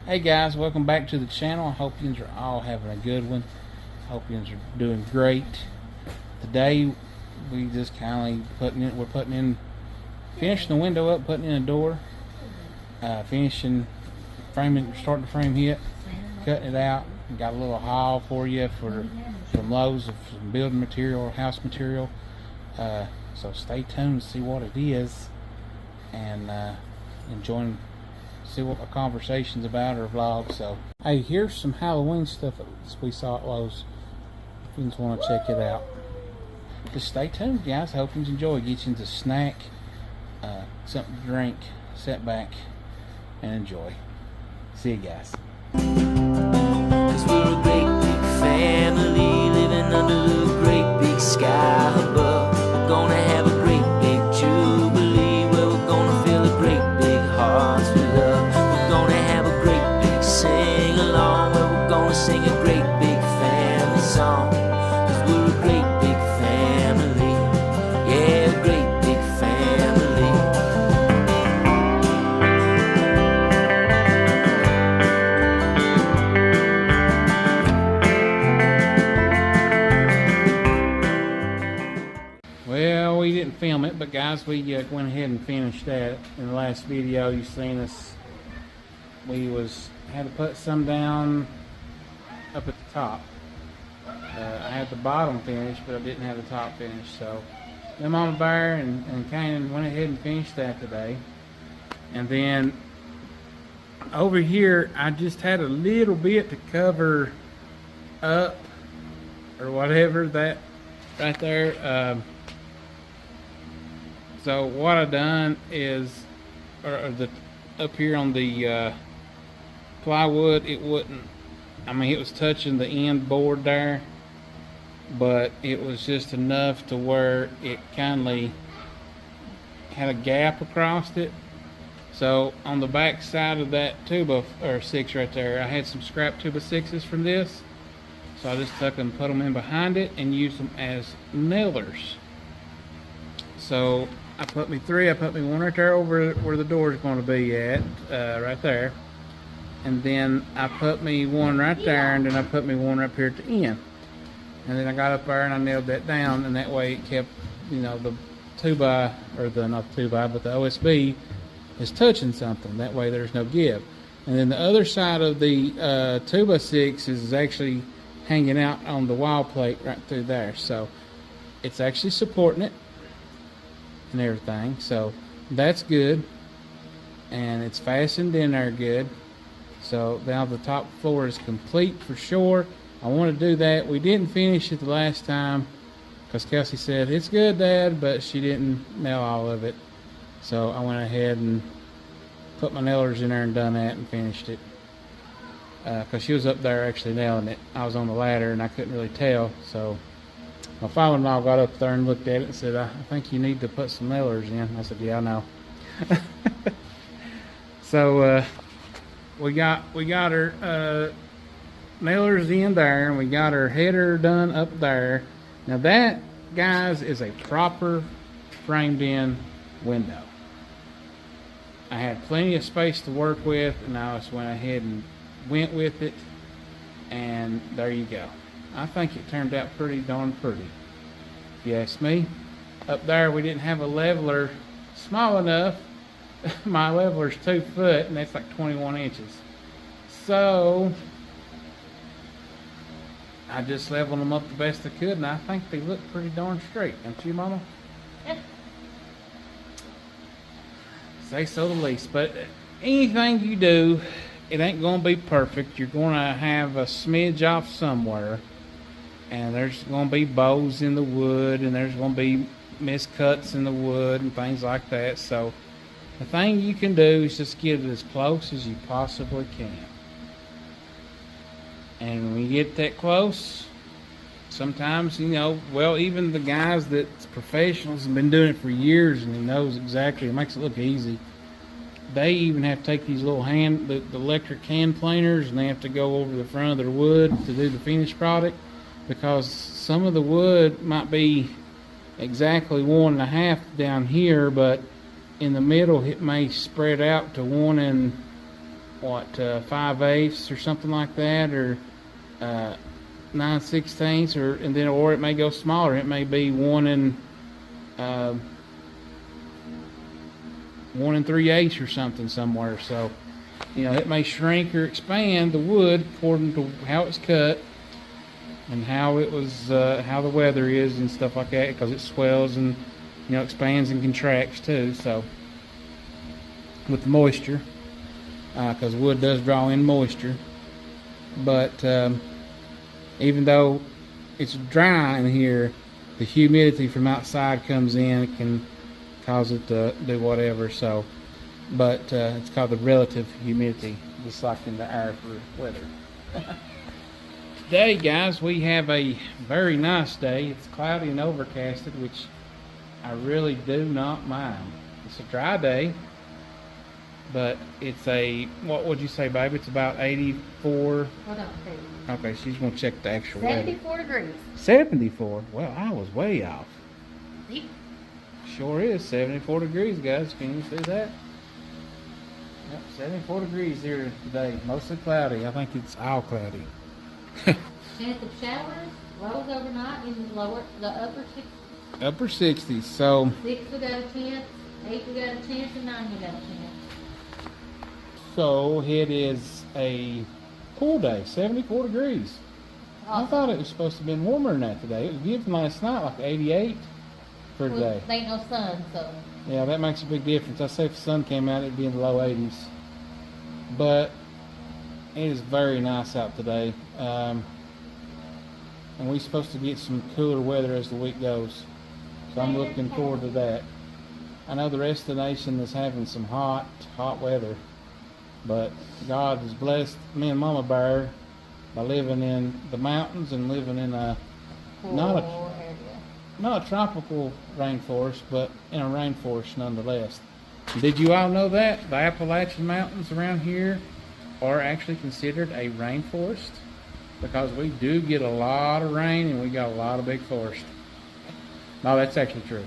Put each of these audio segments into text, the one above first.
Hey guys, welcome back to the channel. I hope you are all having a good one. I hope you are doing great. Today we just finishing the window up, putting in a door, finishing framing, starting to frame it, cutting it out. Got a little haul for you for some loads of some building material, house material. So stay tuned to see what it is and see what my conversation's about or vlog. So hey, here's some Halloween stuff that we saw at Lowe's. If you just want to check it out, just stay tuned, guys. I hope you enjoy. Get you into snack, something to drink, sit back and enjoy. See you guys. 'Cause we're a great big family living under a great big sky above. We're gonna have a great big jubilee where we're gonna fill a great big hearts with love. We're gonna have a great big sing along where we're gonna sing a great big family song. 'Cause we're a great big family, yeah, a great big family. Well, we didn't film it, but guys, we went ahead and finished that. In the last video you seen us, we had to put some down up at the top. I had the bottom finished, but I didn't have the top finished. So then Mama Bear and Kanan went ahead and finished that today. And then over here I just had a little bit to cover up or whatever, that right there. So what I done is, up here on the plywood, it wouldn't, I mean, it was touching the end board there, but it was just enough to where it kindly had a gap across it. So on the back side of that 2x6 right there, I had some scrap 2x6s from this, so I just took them, put them in behind it, and used them as nailers. So I put me one right there over where the door is going to be at, right there. And then I put me one right there, and then I put me one up here at the end. And then I got up there and I nailed that down, and that way it kept, you know, the 2x, or not the 2x, but the OSB is touching something. That way there's no give. And then the other side of the 2x6 is actually hanging out on the wall plate right through there. So it's actually supporting it and everything, so that's good, and it's fastened in there good. So now the top floor is complete for sure. I want to do that. We didn't finish it the last time because Kelsey said it's good, Dad, but she didn't nail all of it. So I went ahead and put my nailers in there and done that and finished it, because she was up there actually nailing it. I was on the ladder and I couldn't really tell. So my father-in-law got up there and looked at it and said, I think you need to put some nailers in. I said, yeah, I know. So we got her nailers in there, and we got her header done up there. Now that, guys, is a proper framed in window. I had plenty of space to work with, and I just went ahead and went with it, and there you go. I think it turned out pretty darn pretty, if you ask me. Up there we didn't have a leveler small enough. My leveler's 2 foot, and that's like 21 inches. So I just leveled them up the best I could, and I think they look pretty darn straight, don't you, Mama? Yeah. Say so the least. But anything you do, it ain't gonna be perfect. You're gonna have a smidge off somewhere, and there's gonna be bows in the wood, and there's gonna be miscuts in the wood and things like that. So the thing you can do is just get it as close as you possibly can. And when you get that close, sometimes, you know, well, even the guys that's professionals have been doing it for years, and he knows exactly, it makes it look easy. They even have to take these little the electric hand planers, and they have to go over the front of their wood to do the finished product, because some of the wood might be exactly 1.5 down here, but in the middle it may spread out to 1 what 5/8 or something like that, or 9/16, or it may go smaller. It may be 1 3/8 or something somewhere. So, it may shrink or expand the wood according to how it's cut and how it was, how the weather is and stuff like that, because it swells and expands and contracts too. So, with the moisture, because wood does draw in moisture, but even though it's dry in here, the humidity from outside comes in. It can cause it to do whatever. So, but it's called the relative humidity, just like in the air for weather. Today, guys, we have a very nice day. It's cloudy and overcasted, which I really do not mind. It's a dry day, but it's what would you say, baby? It's about 84. Hold on, please. Okay, she's going to check the actual weather. 74 degrees. 74? Well, I was way off. See? Sure is 74 degrees, guys. Can you see that? Yep, 74 degrees here today. Mostly cloudy. I think it's all cloudy. Chance of showers, lows overnight in the upper 60s. Upper 60s. So 6 we got a chance, 8 we got a chance, and 9 we got a chance. So it is a cool day, 74 degrees. Awesome. I thought it was supposed to have been warmer than that today. It was given last night like 88 for today. There ain't no sun, so. Yeah, that makes a big difference. I say if the sun came out, it'd be in the low 80s. But it is very nice out today. And we're supposed to get some cooler weather as the week goes. So I'm looking forward to that. I know the rest of the nation is having some hot weather. But God has blessed me and Mama Bear by living in the mountains and living in not a tropical rainforest, but in a rainforest nonetheless. Did you all know that the Appalachian Mountains around here are actually considered a rainforest? Because we do get a lot of rain and we got a lot of big forest. No, that's actually true.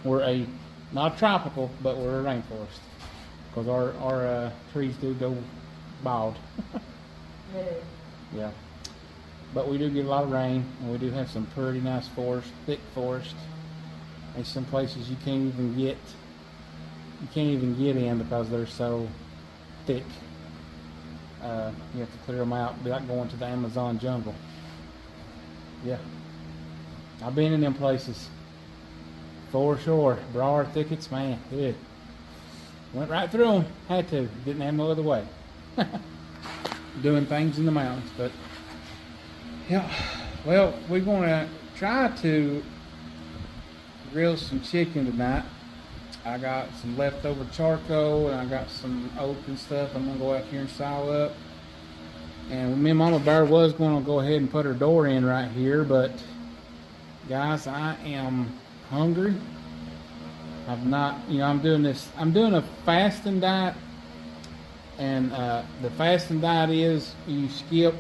We're not tropical, but we're a rainforest. Because our trees do go bald. Yeah. But we do get a lot of rain, and we do have some pretty nice forest, thick forest. There's some places you can't even get in because they're so thick. You have to clear them out. It'd be like going to the Amazon jungle. Yeah. I've been in them places. For sure. Broad thickets, man. Yeah. Went right through them. Had to. Didn't have no other way. Doing things in the mountains. But, yeah. Well, we're going to try to grill some chicken tonight. I got some leftover charcoal and I got some oak and stuff I'm going to go out here and saw up. And me and Mama Bear was going to go ahead and put her door in right here, but guys, I am hungry. I've not, I'm doing a fasting diet, and the fasting diet is you skip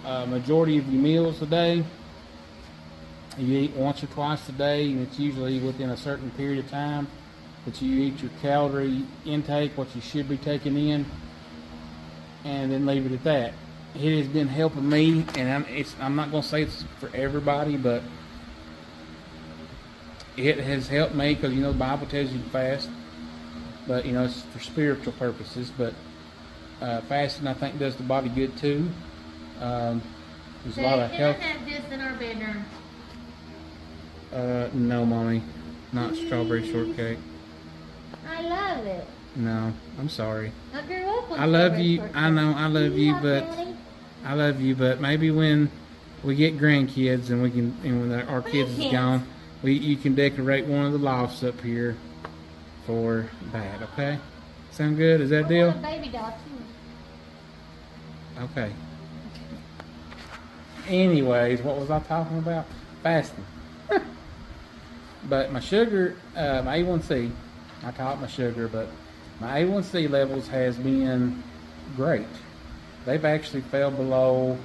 a majority of your meals a day. You eat once or twice a day, and it's usually within a certain period of time that you eat your calorie intake, what you should be taking in, and then leave it at that. It has been helping me, and I'm not going to say it's for everybody, but it has helped me because, the Bible tells you to fast, but, it's for spiritual purposes, but fasting, I think, does the body good, too. There's a lot of health. Can I have this in our bedroom? No, Mommy. Not strawberry shortcake. I love it. No, I'm sorry. I grew up with I love strawberry you. shortcake. I know I love you, but Daddy? I love you, but maybe when we get grandkids and when our kids is gone, you can decorate one of the lofts up here for that. Okay? Sound good? Is that a deal? I want a baby doll too. Okay. Anyways, what was I talking about? Fasting. But my sugar, my A1C, I call it my sugar, but my A1C levels has been great. They've actually fell below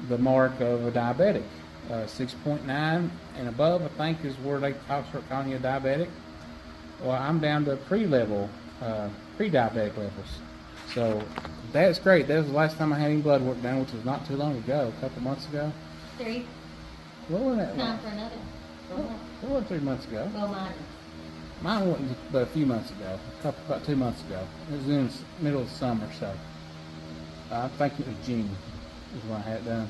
the mark of a diabetic. 6.9 and above, I think, is where they start calling you a diabetic. Well, I'm down to pre-level pre-diabetic levels. So that's great. That was the last time I had any blood work done, which was not too long ago, a couple months ago. 3. What was that? Time for another. What was 3 months ago? Well, mine. Mine wasn't but a few months ago, about 2 months ago. It was in the middle of summer, so I think it was June is when I had it done.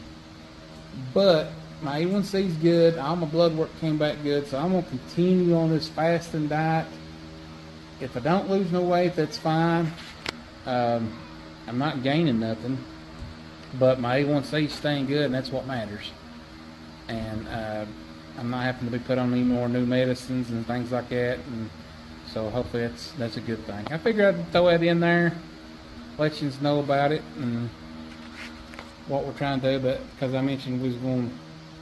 But my A1C is good. All my blood work came back good, so I'm gonna continue on this fasting diet. If I don't lose no weight, that's fine. I'm not gaining nothing, but my A1C is staying good, and that's what matters. And I'm not having to be put on any more new medicines and things like that, and so hopefully that's a good thing. I figured I'd throw that in there, let you know about it and what we're trying to do, but because I mentioned we was going to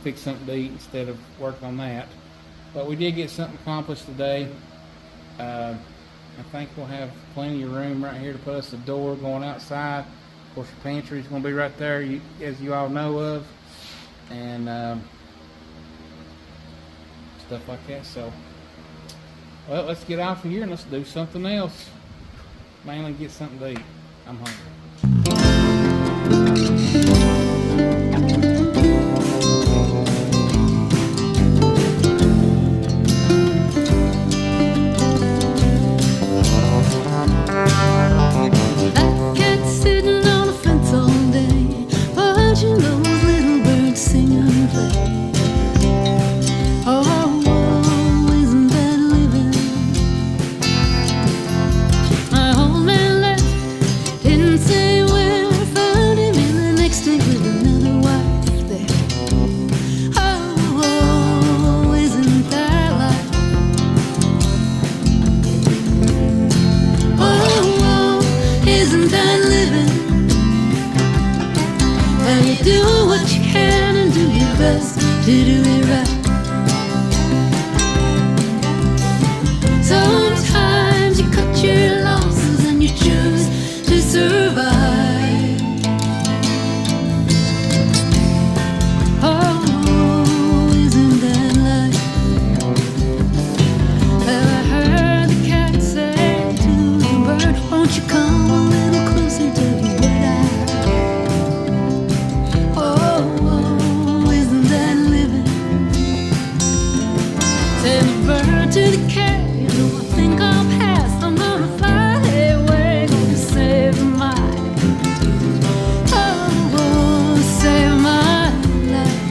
fix something to eat instead of work on that. But we did get something accomplished today. I think we'll have plenty of room right here to put us a door going outside. Of course, the pantry is going to be right there, as you all know of, and stuff like that. So, well, let's get off of here and let's do something else. Mainly get something to eat. I'm hungry. That cat sitting on a fence all day, watching those little birds sing and play. Oh, isn't that living? My old man left, didn't say where. Found him in the next day with another wife there. Oh, isn't that life? Oh, isn't that living? Well, you do what you can and do your best to do it right. Sometimes you cut your losses and you choose to survive. Oh, isn't that life? Well, I heard the cat say to the bird, won't you come a little closer to the bird eye? Oh, isn't that living? Said the bird to the cat, you know, I think I'll pass. I'm gonna fly away, gonna save my life. Oh, save my life.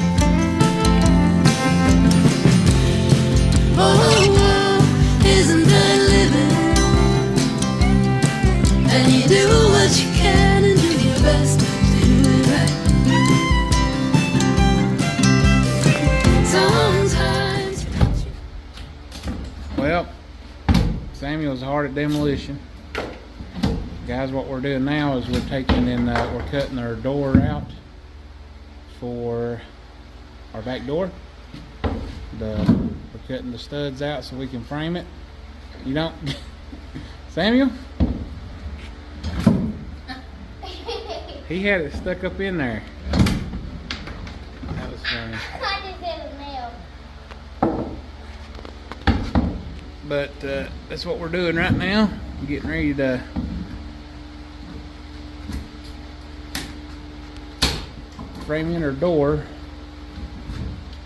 Oh, isn't that living? And you do what you can and do your best to do it right. Sometimes Well, Samuel's hard at demolition. Guys, what we're doing now is we're taking in, we're cutting our door out for our back door. We're cutting the studs out so we can frame it. You don't, Samuel? He had it stuck up in there. That was funny. I just hit a nail. But that's what we're doing right now. We're getting ready to frame in our door.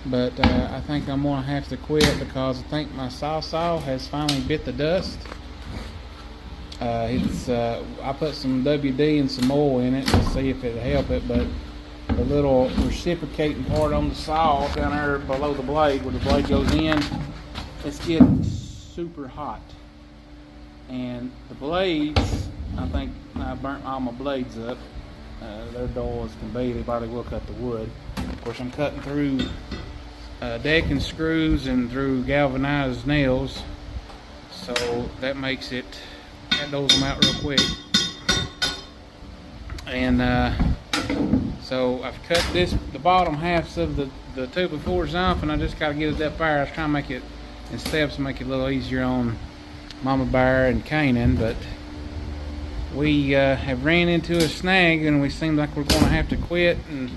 But I think I'm gonna have to quit because I think my saw has finally bit the dust. I put some WD and some oil in it to see if it'll help it, but the little reciprocating part on the saw down there below the blade, where the blade goes in, it's getting super hot. And the blades, I think I burnt all my blades up. They're dull as can be. They probably will cut the wood. Of course, I'm cutting through decking screws and through galvanized nails, so that makes it, that doles them out real quick. And so I've cut the bottom halves of the 2x4s off, and I just got to get it up there. I was trying to make it in steps to make it a little easier on Mama Bear and Canaan, but we have ran into a snag and we seem like we're going to have to quit. And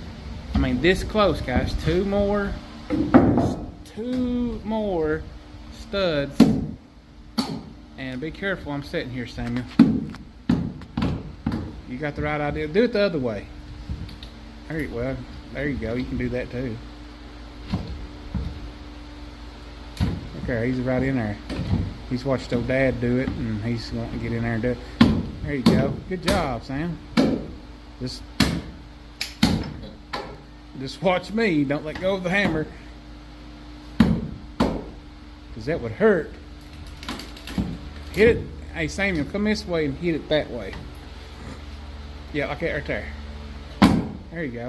I mean, this close, guys. Two more studs, And be careful, I'm sitting here, Samuel. You got the right idea. Do it the other way. Well, there you go. You can do that too. Okay, he's right in there. He's watched old Dad do it, and he's going to get in there and do it. There you go. Good job, Sam. Just watch me. Don't let go of the hammer, because that would hurt. Hit it. Hey, Samuel, come this way and hit it that way. Yeah, like that right there. There you go.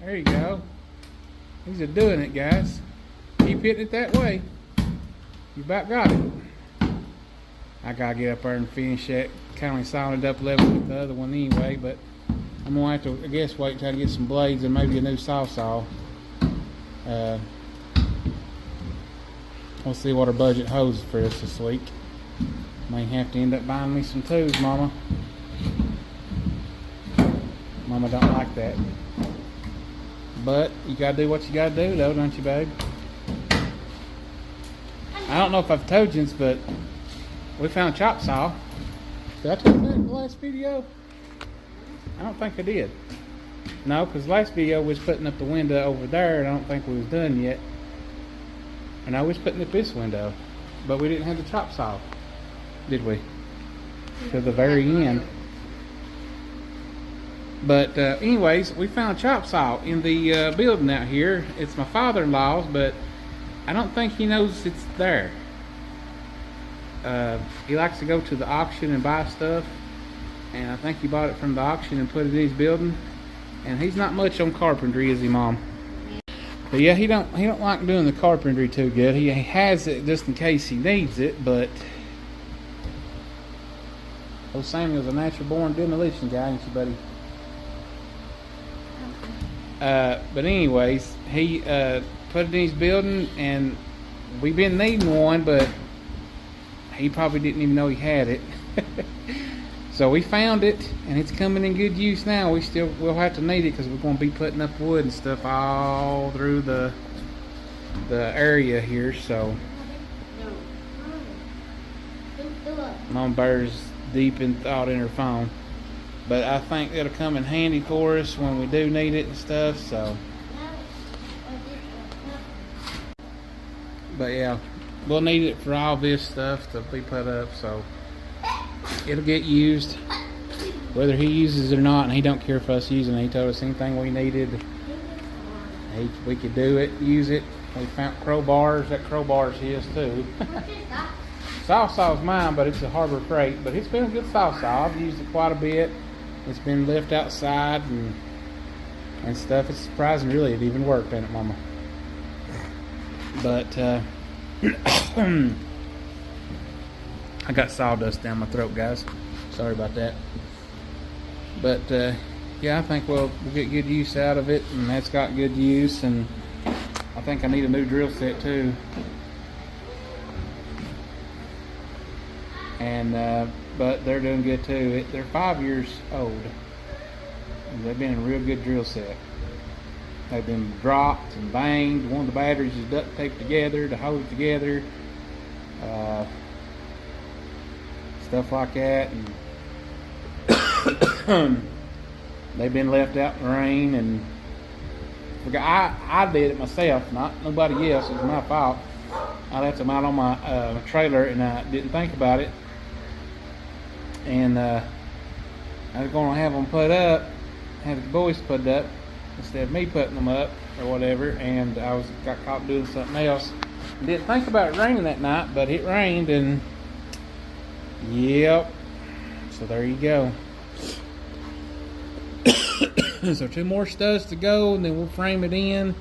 There you go. He's doing it, guys. Keep hitting it that way. You about got it. I gotta get up there and finish that. Kind of solid up level with the other one anyway, but I'm gonna have to, I guess, wait till I get some blades and maybe a new saw. We'll see what our budget holds for us this week. May have to end up buying me some tools, Mama. Mama don't like that. But you gotta do what you gotta do, though, don't you, babe? I don't know if I've told you this, but we found a chop saw. Did I tell you that in the last video? I don't think I did. No, because last video we was putting up the window over there, and I don't think we was done yet. And I was putting up this window, but we didn't have the chop saw, did we? To the very end. But anyways, we found a chop saw in the building out here. It's my father-in-law's, but I don't think he knows it's there. He likes to go to the auction and buy stuff, and I think he bought it from the auction and put it in his building. And he's not much on carpentry, is he, Mom? But yeah, he don't like doing the carpentry too good. He has it just in case he needs it, but old Samuel's a natural born demolition guy, ain't you, buddy? But anyways, he put it in his building, and we've been needing one, but he probably didn't even know he had it. So we found it, and it's coming in good use now. We'll have to need it because we're going to be putting up wood and stuff all through the area here. So Mom Bear's deep in thought in her phone, but I think it'll come in handy for us when we do need it and stuff. So, but yeah, we'll need it for all this stuff to be put up. So it'll get used, whether he uses it or not, and he don't care for us using it. He told us anything we needed, we could do it, use it. We found crowbars. That crowbar's his too. Saw's mine, but it's a Harbor Freight. But it's been a good saw. I've used it quite a bit. It's been left outside and stuff. It's surprising, really, it even worked, ain't it, Mama? But I got sawdust down my throat, guys. Sorry about that. But yeah, I think we'll get good use out of it, and that's got good use. And I think I need a new drill set too. And but they're doing good too. They're 5 years old. They've been a real good drill set. They've been dropped and banged. One of the batteries is duct taped together to hold it together. Stuff like that, and they've been left out in the rain. And I did it myself, not nobody else. It was my fault. I left them out on my trailer, and I didn't think about it. And I was going to have them put up, have the boys put up instead of me putting them up or whatever. And I got caught doing something else. Didn't think about it raining that night, but it rained, and yep. So there you go. So 2 more studs to go, and then we'll frame it in,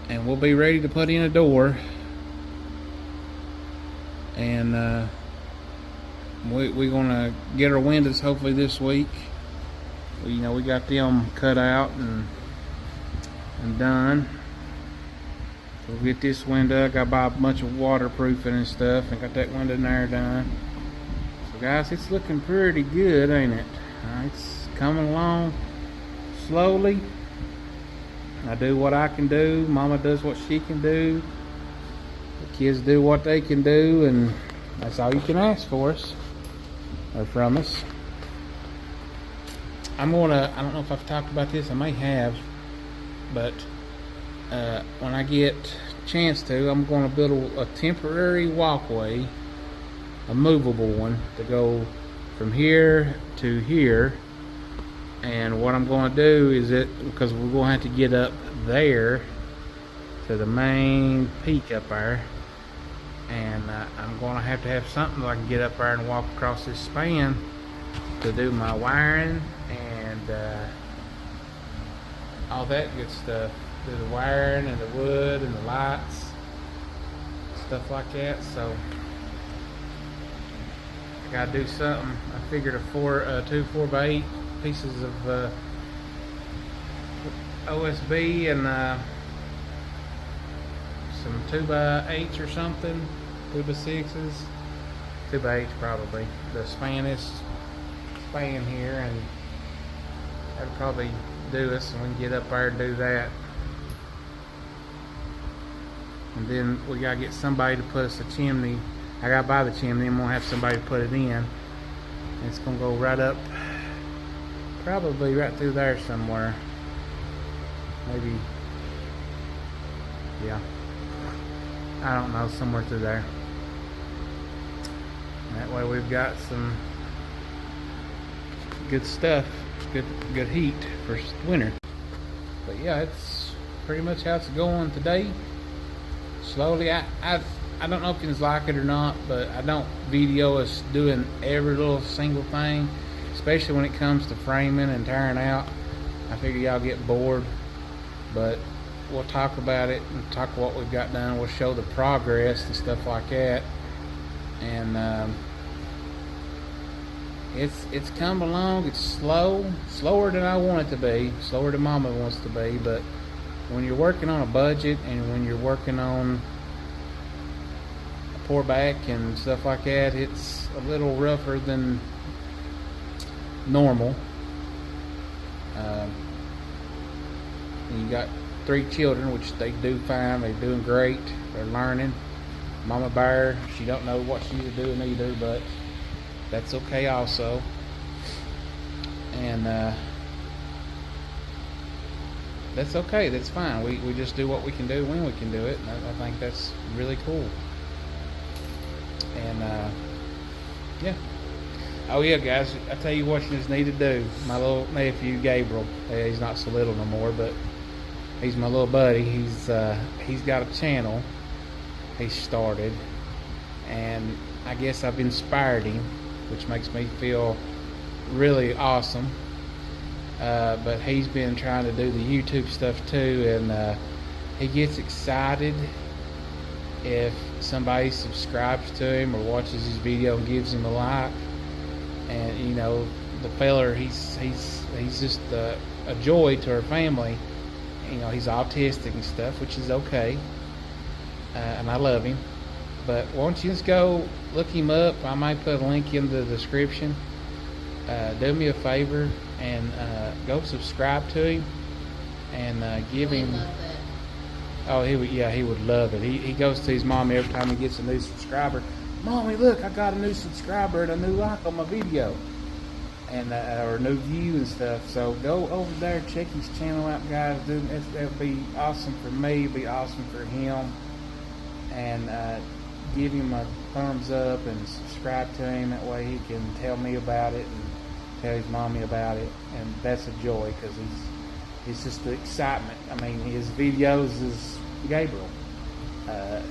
and we'll be ready to put in a door. And we're gonna get our windows hopefully this week. You know, we got them cut out and done. We'll get this window. I got to buy a bunch of waterproofing and stuff, and got that window in there done. So guys, it's looking pretty good, ain't it? It's coming along slowly. I do what I can do. Mama does what she can do. The kids do what they can do, and that's all you can ask for us or from us. I don't know if I've talked about this, I may have, but when I get a chance to, I'm going to build a temporary walkway, a movable one, to go from here to here. And what I'm going to do is because we're going to have to get up there to the main peak up there, and I'm going to have something so I can get up there and walk across this span to do my wiring and all that good stuff. Do the wiring and the wood and the lights, stuff like that. So I gotta do something. I figured two 4x8 pieces of OSB and some 2x8s or something, 2x6s, 2x8s probably. The span here, and that'll probably do us, and we can get up there and do that. And then we gotta get somebody to put us a chimney. I gotta buy the chimney, and we'll have somebody to put it in. And it's gonna go right up, probably right through there somewhere. Maybe, yeah. I don't know, somewhere through there. And that way we've got some good stuff, good heat for winter. But yeah, it's pretty much how it's going today. Slowly, I don't know if you like it or not, but I don't video us doing every little single thing, especially when it comes to framing and tearing out. I figure y'all get bored, but we'll talk about it and talk what we've got done. We'll show the progress and stuff like that. And it's come along. It's slower than I want it to be, slower than Mama wants to be. But when you're working on a budget and when you're working on a pour back and stuff like that, it's a little rougher than normal. You got 3 children, which they do fine. They're doing great. They're learning. Mama Bear, she don't know what she's doing either, but that's okay also. And that's okay. That's fine. We just do what we can do when we can do it. And I think that's really cool. And yeah. Oh yeah, guys. I tell you what you just need to do. My little nephew Gabriel. He's not so little no more, but he's my little buddy. He's got a channel he started, and I guess I've inspired him, which makes me feel really awesome. But he's been trying to do the YouTube stuff too, and he gets excited if somebody subscribes to him or watches his video and gives him a like. And you know, the feller, he's just a joy to our family. You know, he's autistic and stuff, which is okay, and I love him. But why don't you just go look him up? I might put a link in the description. Do me a favor and go subscribe to him and give him. Oh, he would love it. He goes to his mom every time he gets a new subscriber. Mommy, look, I got a new subscriber and a new like on my video, and or a new view and stuff. So go over there, check his channel out, guys. That'd be awesome for me. It'd be awesome for him. And give him a thumbs up and subscribe to him. That way he can tell me about it and tell his mommy about it. And that's a joy, because he's just the excitement. I mean, his videos is Gabriel.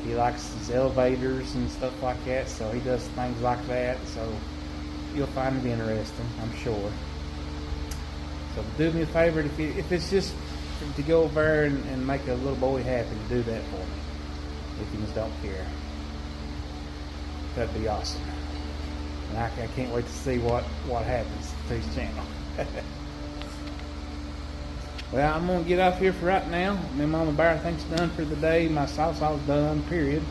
He likes his elevators and stuff like that, so he does things like that. So you'll find it interesting, I'm sure. So do me a favor, if it's just to go over there and make a little boy happy, to do that for me. If you just don't care, that'd be awesome. And I can't wait to see what happens to his channel. Well, I'm going to get off here for right now. Me and Mama Bear, I think's done for the day. My salsa's done, period.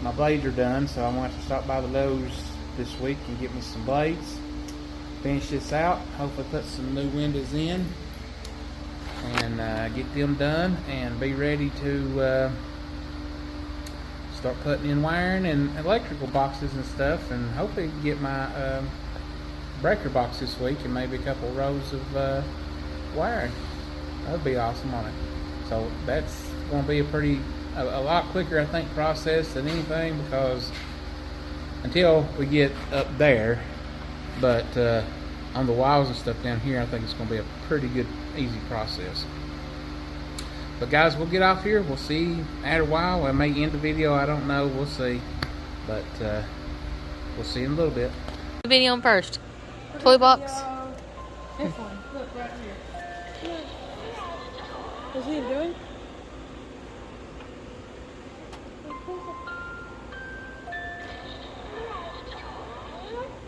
My blades are done, so I'm going to have to stop by the Lowe's this week and get me some blades. Finish this out. Hopefully put some new windows in. and get them done and be ready to start putting in wiring and electrical boxes and stuff, and hopefully get my breaker box this week and maybe a couple rows of wiring. That would be awesome on it. So that's going to be a lot quicker, I think, process than anything, because until we get up there, but on the walls and stuff down here, I think it's going to be a pretty good, easy process. But guys, we'll get off here. We'll see at a while. I may end the video, I don't know, we'll see. But we'll see in a little bit. The video on first. Toy box. This one. Look right here. What's he doing?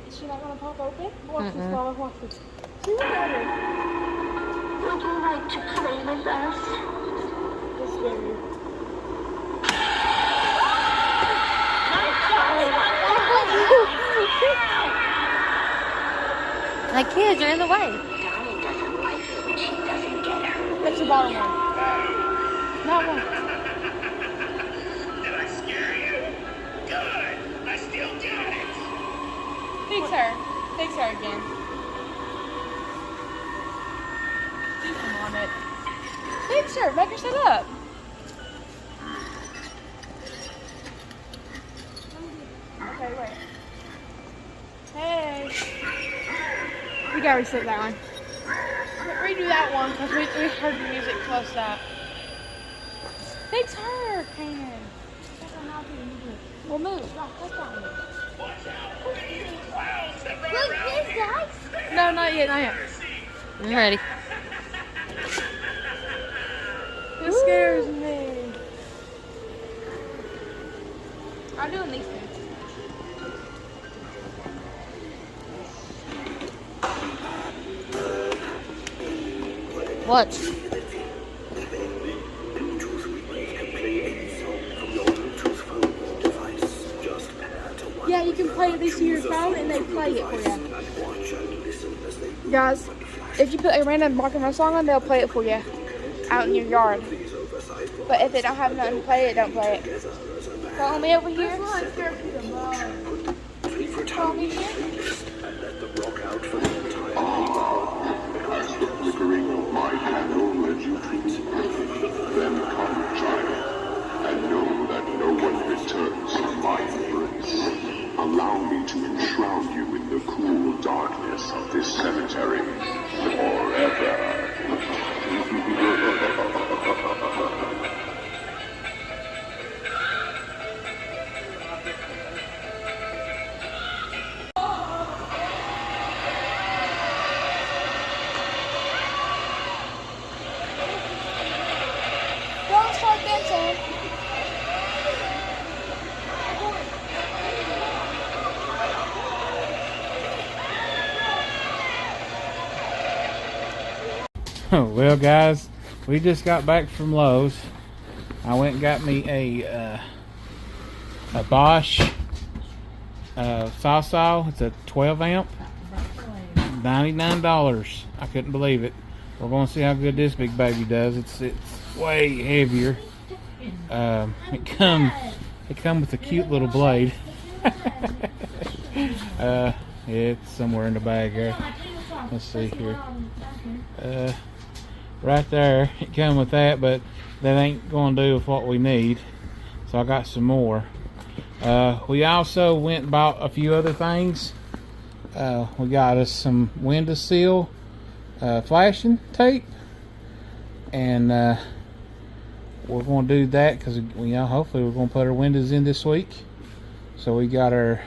Is she not gonna pop open? Watch this, Lala. Watch this. See what that is? Would you like to play with us? This baby. My kids are in the way. Donnie doesn't like it when she doesn't get her. That's the bottom one. Not one. Did I scare you? Good. I still got it. Fix her. Fix her again. Come on it. Fix her. Make her sit up. Okay, wait. Hey. We gotta reset that one. Redo that one because we heard the music close up. Fix her, Kanan. We'll move. No, not yet, not yet. I'm ready. This scares me. I'm doing these things. What? Yeah, you can play this to your phone and they play it for you. Guys, if you put a random rock and roll song on, they'll play it for you out in your yard. But if they don't have nothing to play it, don't play it. Follow me over here. Follow me here. As the flickering of my candle led you to me, then come, child, and know that no one returns from my embrace. Allow me to enshroud you in the cool darkness of this cemetery forever. Don't start dancing. Well, guys, we just got back from Lowe's. I went and got me a Bosch saw. It's a 12 amp, $99. I couldn't believe it. We're going to see how good this big baby does. It's way heavier. It come with a cute little blade. It's somewhere in the bag here. Let's see here. Right there, it come with that, but that ain't going to do with what we need. So I got some more. We also went and bought a few other things. We got us some window seal flashing tape, and we're going to do that because hopefully we're going to put our windows in this week. So we got our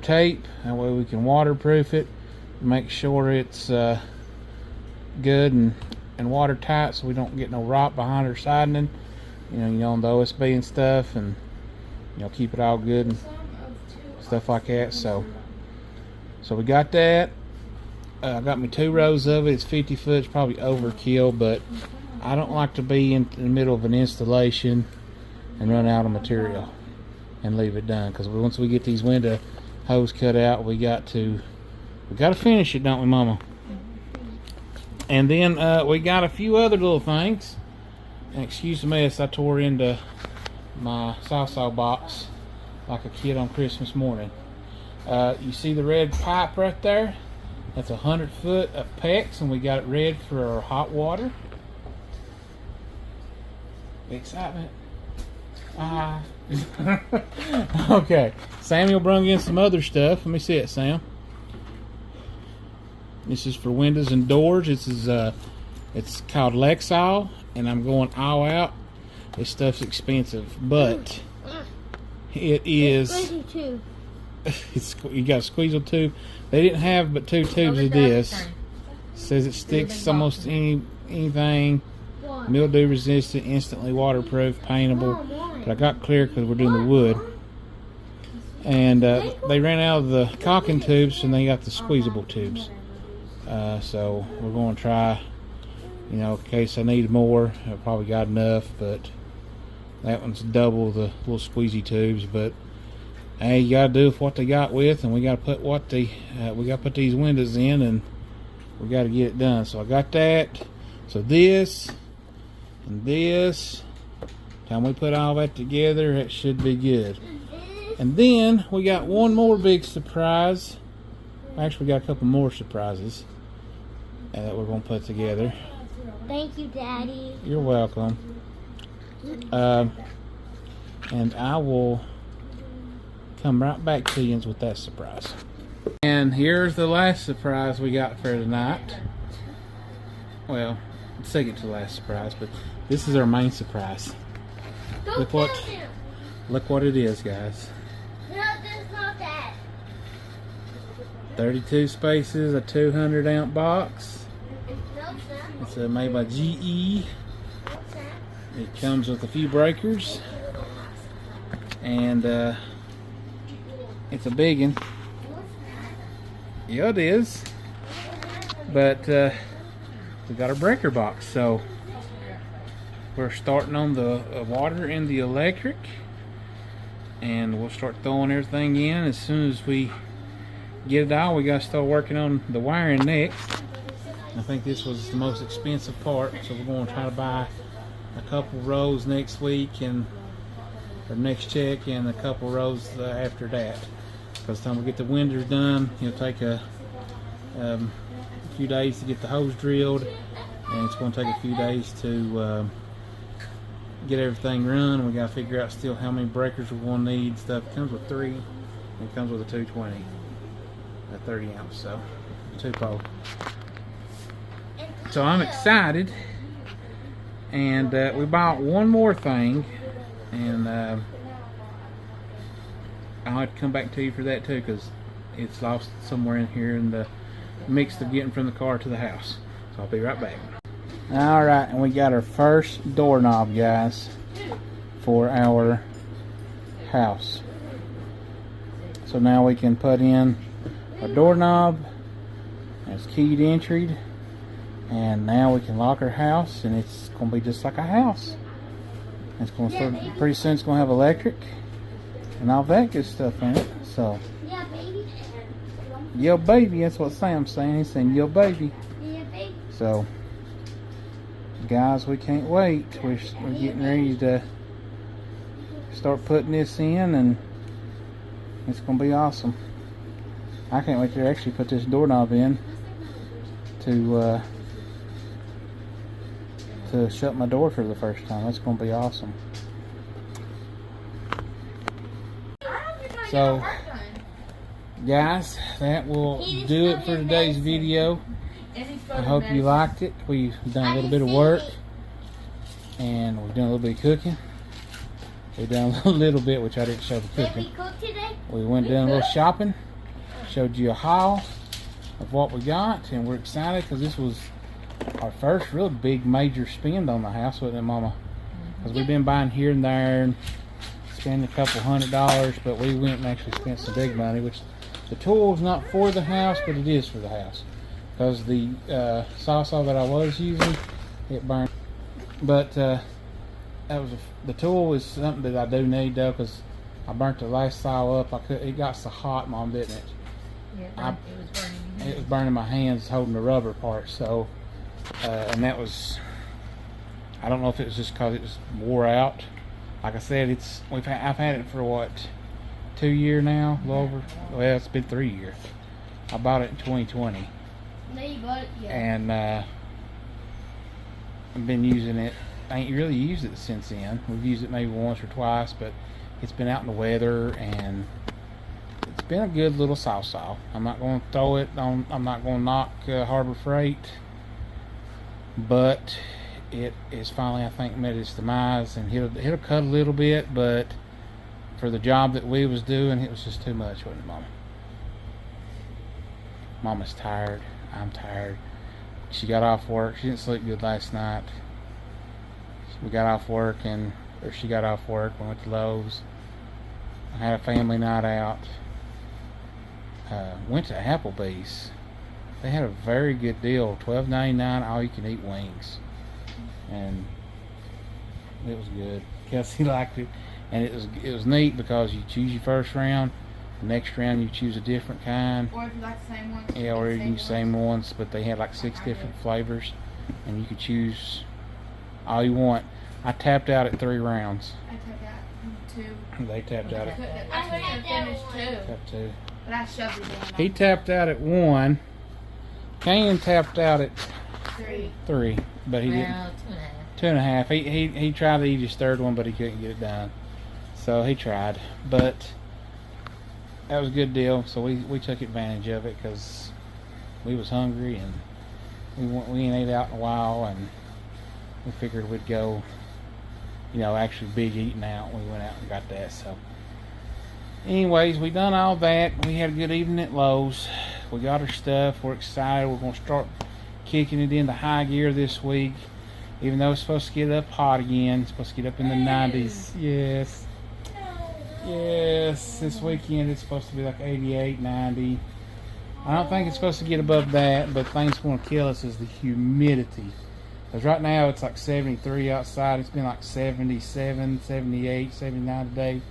tape, that way we can waterproof it, make sure it's good and watertight, so we don't get no rot behind our siding, on the OSB and stuff, and keep it all good and stuff like that. So we got that. I got me 2 rows of it. It's 50 foot. It's probably overkill, but I don't like to be in the middle of an installation and run out of material and leave it done, because once we get these window hose cut out, we got to finish it, don't we, Mama? And then we got a few other little things. And excuse the mess, I tore into my saw box like a kid on Christmas morning. You see the red pipe right there? That's 100 foot of PEX, and we got it red for our hot water. Excitement. Okay, Samuel brung in some other stuff. Let me see it, Sam. This is for windows and doors. This is it's called Lexile, and I'm going all out. This stuff's expensive, but it is. It's, you got a squeezable tube. They didn't have but 2 tubes of this. It says it sticks almost anything. Mildew resistant, instantly waterproof, paintable. But I got clear because we're doing the wood. And they ran out of the caulking tubes, and they got the squeezable tubes. So we're going to try, you know, in case I need more. I probably got enough, but that one's double the little squeezy tubes. But hey, you gotta do with what they got with, and we gotta put what they we gotta put these windows in, and we gotta get it done. So I got that. So this and this. Time we put all that together, it should be good. And then we got one more big surprise. Actually, we got a couple more surprises that we're gonna put together. Thank you, Daddy. You're welcome. And I will come right back to you with that surprise. And here's the last surprise we got for tonight. Well, second to last surprise, but this is our main surprise. Look what it is, guys. No, that's not that. 32 spaces, a 200 amp box. No, It's made by GE. What's that? It comes with a few breakers, and it's a big one. Yeah, it is. But we got a breaker box, so we're starting on the water and the electric, and we'll start throwing everything in. As soon as we get it out, we got to start working on the wiring next. I think this was the most expensive part, so we're going to try to buy a couple rows next week and or next check, and a couple rows after that. Because the time we get the windows done, it'll take a few days to get the hose drilled, and it's going to take a few days to get everything run. We got to figure out still how many breakers we're going to need. Stuff comes with 3, and it comes with a 220, a 30 amp, so 2-pole. So I'm excited, and we bought one more thing, and I'll have to come back to you for that too, because it's lost somewhere in here in the mix of getting from the car to the house. So I'll be right back. Alright, and we got our first doorknob, guys, for our house. So now we can put in a doorknob. It's keyed entry, and now we can lock our house, and it's going to be just like a house. It's going to start, pretty soon it's going to have electric and all that good stuff in it. So Yeah, baby. yo baby, that's what Sam's saying. He's saying yo baby. Yeah, baby. So guys, we can't wait. We're getting ready to start putting this in, and it's going to be awesome. I can't wait to actually put this doorknob in to shut my door for the first time. That's going to be awesome. So guys, that will do it for today's video. I hope you liked it. We've done a little bit of work, and we've done a little bit of cooking. We've done a little bit, which I didn't show the cooking. We went down a little shopping, showed you a haul of what we got, and we're excited because this was our first real big major spend on the house, wasn't it, Mama? Because we've been buying here and there and spending a couple $100, but we went and actually spent some big money, which the tool is not for the house, but it is for the house. Because the saw that I was using, it burned. But that was the tool is something that I do need though, because I burnt the last saw up. It got so hot, Mom, didn't it? Yeah, it was burning. It was burning my hands holding the rubber part. So and that was, I don't know if it was just because it was wore out. Like I said, I've had it for what, 2 years now, a little over. Well, it's been 3 years. I bought it in 2020, and I've been using it. I ain't really used it since then. We've used it maybe once or twice, but it's been out in the weather, and it's been a good little saw. I'm not going to throw it on. I'm not going to knock Harbor Freight, but it is finally, I think, met its demise, and it'll cut a little bit, but for the job that we was doing, it was just too much, wasn't it, Mama? Mama's tired. I'm tired. She got off work. She didn't sleep good last night. We got off work, she got off work. We went to Lowe's. I had a family night out. Went to Applebee's. They had a very good deal, $12.99, all you can eat wings, and it was good. Kelsey liked it, and it was neat because you choose your first round. The next round you choose a different kind. Or if you like the same ones. Yeah, or you use the same ones, but they had like 6 different flavors, and you could choose all you want. I tapped out at 3 rounds. I tapped out in 2. They tapped out at I couldn't finish 2. tapped 2. But I shoved it down. He tapped out at 1. Kane tapped out at 3, but he didn't. Well, 2.5. He tried to eat his third one, but he couldn't get it done. So he tried, but that was a good deal. So we took advantage of it because we was hungry, and we ain't ate out in a while, and we figured we'd go, actually big eating out. We went out and got that. So anyways, we done all that. We had a good evening at Lowe's. We got our stuff. We're excited. We're going to start kicking it into high gear this week. Even though it's supposed to get up hot again. It's supposed to get up in the 90s. Yes. Yes. This weekend it's supposed to be like 88, 90. I don't think it's supposed to get above that, but things going to kill us is the humidity. Because right now it's like 73 outside. It's been like 77, 78, 79 today.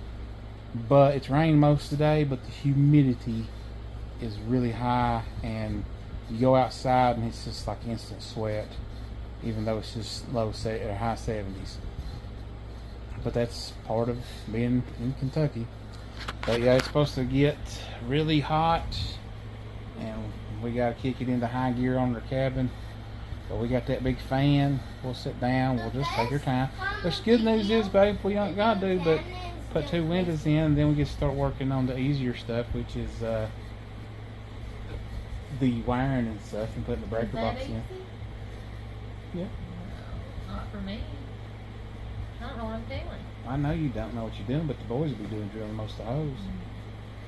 But it's rained most of the day, but the humidity is really high, and you go outside and it's just like instant sweat, even though it's just high 70s. But that's part of being in Kentucky. But yeah, it's supposed to get really hot, and we got to kick it into high gear on our cabin. So we got that big fan. We'll sit down. We'll just take our time. Which good news is, babe, we don't got to do but put 2 windows in, and then we get to start working on the easier stuff, which is the wiring and stuff, and putting the breaker box in. Yeah. Not for me. I don't know what I'm doing. I know you don't know what you're doing, but the boys will be doing drilling most of the hose.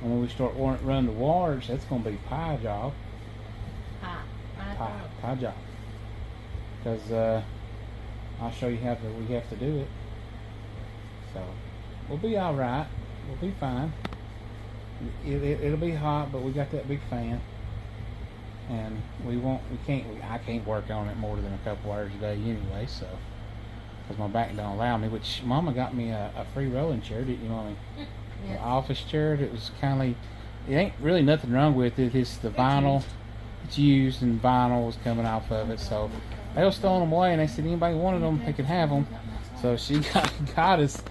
And when we start running the waters, that's going to be pie job. Pie job. Because I'll show you how we have to do it. So we'll be all right. We'll be fine. It'll be hot, but we got that big fan, and I can't work on it more than a couple hours a day anyway. So, because my back don't allow me. Which Mama got me a free rolling chair, didn't you, Mommy? Yes. An office chair. It was it ain't really nothing wrong with it. It's the vinyl. It's used, and vinyl was coming off of it. So they was throwing them away, and they said anybody wanted them, they could have them. So she got us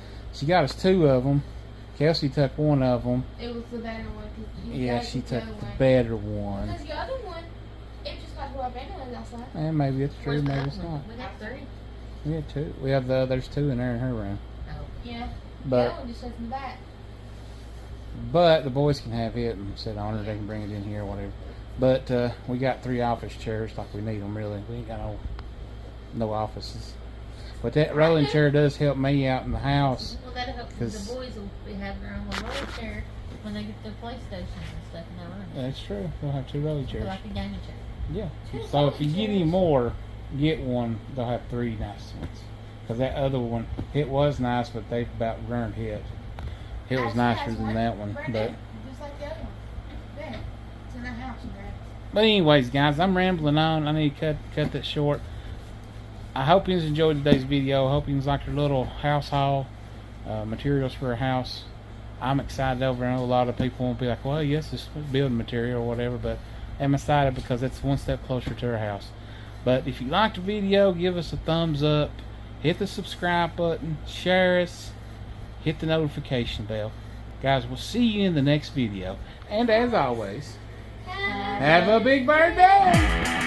2 of them. Kelsey took 1 of them. It was the better one. Yeah, she took the better one. Because the other one, it just got where I was outside. And maybe it's true, maybe it's not. We got 3. We had 2. We have there's 2 in there in her room. Oh. Yeah. But the other one just sits in the back. But the boys can have it and sit on it. They can bring it in here or whatever. But we got 3 office chairs like we need them, really. We ain't got no offices. But that rolling chair does help me out in the house. Well, that'll help, because the boys will be having their own little rolling chair when they get their PlayStation and stuff in their room. That's true. They'll have 2 rolling chairs. Like a gaming chair. Yeah. So if you get any more, get one. They'll have 3 nice ones. Because that other one, it was nice, but they've about burned it. It was nicer than that one. But just like the other one. There. It's in the house. But anyways, guys, I'm rambling on. I need to cut that short. I hope you enjoyed today's video. I hope you liked your little house haul, materials for a house. I'm excited over it. I know a lot of people won't be like, well, yes, it's building material or whatever, but I'm excited because it's one step closer to our house. But if you liked the video, give us a thumbs up. Hit the subscribe button. Share us. Hit the notification bell. Guys, we'll see you in the next video. And as always, have a big birthday!